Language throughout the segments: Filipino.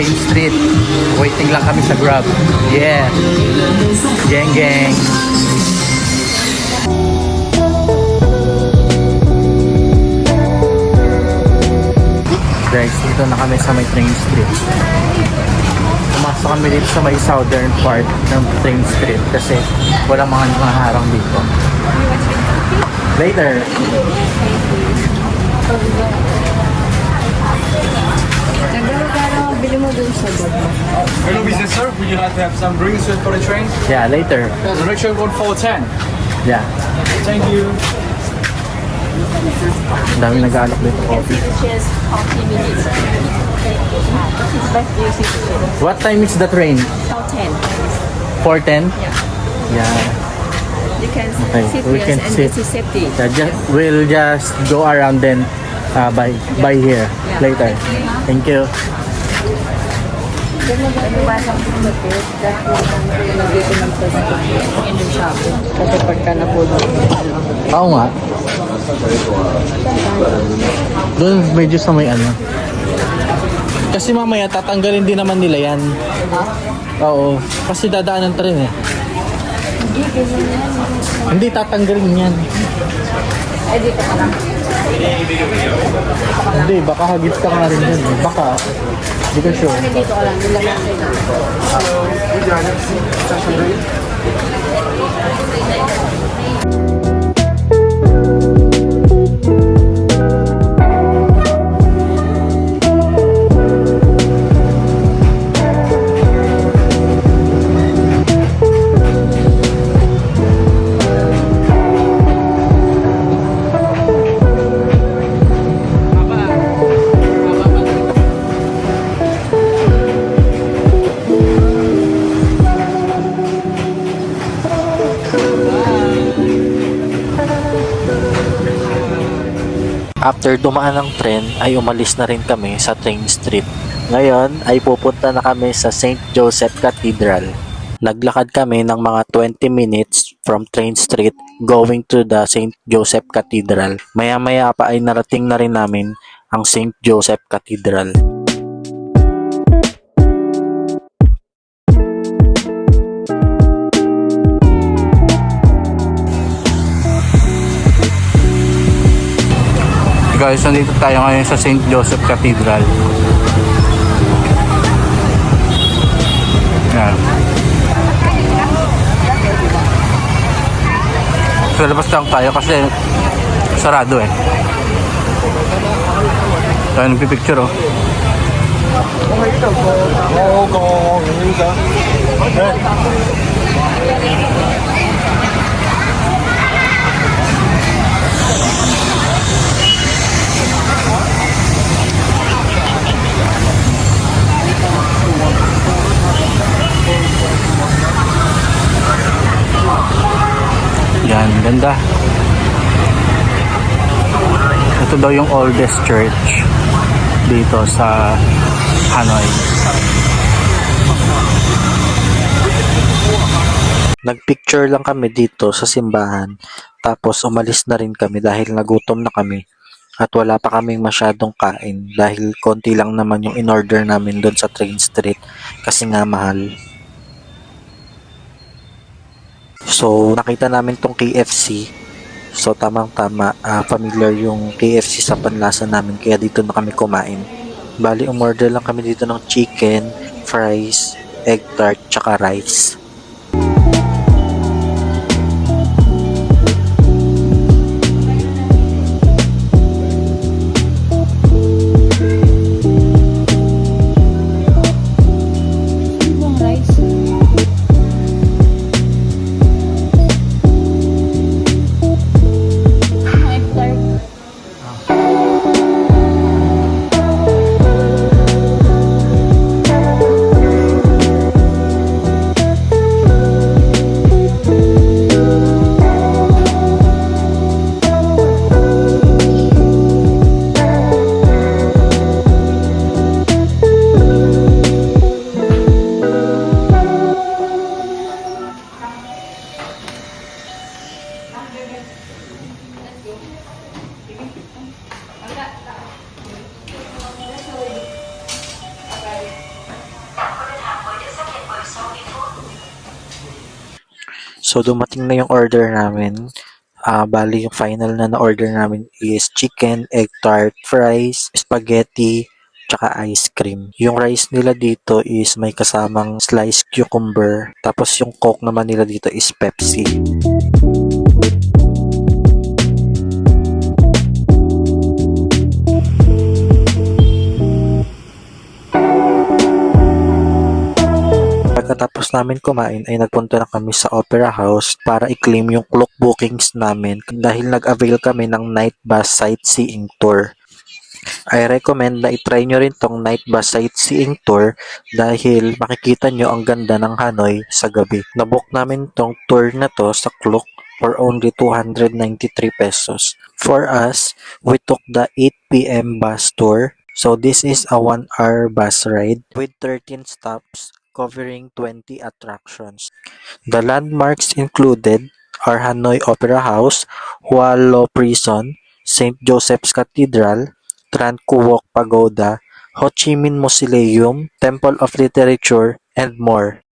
Train Street. Waiting lang kami sa Grab. Yeah. Geng geng. Guys, dito na kami sa may Train Street. Pumasok kami dito sa may southern part ng Train Street kasi walang mga harang dito. Later. Bili mo dun sa baba. Hello, business sir. Would you like to have some drinks for the train? Yeah, later. The next train going 4:10. Yeah. Thank you. Ang dami nag-aalok dito coffee. Just 40 minutes. But you see the train. What time is the train? How 10. 4:10? Yeah. You can Okay, sit we here can and sit. this is safety. We'll just go around then by here later. Thank you. Kasi pagka napuno. Oo nga. Doon medyo sa may ano. Kasi mamaya tatanggalin din naman nila yan. Oo. Kasi dadaanan pa rin eh. Hindi tatanggalin yan. Ay, dito ka lang. Hindi, baka hagit ka nga rin yan eh. Baka. Hindi ka sure. Dito ka lang. Nilagyan sa'yo. After dumaan ng tren ay umalis na rin kami sa Train Street. Ngayon ay pupunta na kami sa St. Joseph Cathedral. Naglakad kami ng mga 20 minutes from Train Street going to the St. Joseph Cathedral. Maya-maya pa ay narating na rin namin ang St. Joseph Cathedral. Guys, nandito tayo ngayon sa St. Joseph Cathedral. Yan. So, labas lang tayo kasi sarado eh. Tayo nagpipicture oh. Yan, ganda. Ito daw yung oldest church dito sa Hanoi. Nagpicture lang kami dito sa simbahan, tapos umalis na rin kami dahil nagutom na kami at wala pa kaming masyadong kain dahil konti lang naman yung in-order namin doon sa Train Street kasi nga mahal. So, nakita namin tong KFC. So, tamang-tama, familiar yung KFC sa panlasa namin kaya dito na kami kumain. Bali, umorder lang kami dito ng chicken, fries, egg tart, tsaka rice. So dumating na yung order namin. Bali yung final na order namin is chicken, egg tart, fries, spaghetti, tsaka ice cream. Yung rice nila dito is may kasamang sliced cucumber. Tapos yung coke naman nila dito is Pepsi. Pagkatapos namin kumain ay nagpunta na kami sa Opera House para i-claim yung clock bookings namin dahil nag-avail kami ng night bus sightseeing tour. I recommend na i-try nyo rin tong night bus sightseeing tour dahil makikita nyo ang ganda ng Hanoi sa gabi. Nabook namin tong tour na to sa Klook for only 293 pesos. For us, we took the 8 p.m. bus tour. So this is a 1-hour bus ride with 13 stops covering 20 attractions. The landmarks included are Hanoi Opera House, Hua Lo Prison, St. Joseph's Cathedral, Tran Cuoc Pagoda, Ho Chi Minh Mausoleum, Temple of Literature, and more.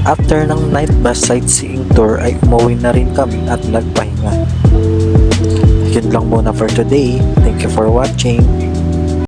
After ng night bus sightseeing tour ay umuwi na rin kami at nagpahinga. Yun lang muna for today. Thank you for watching.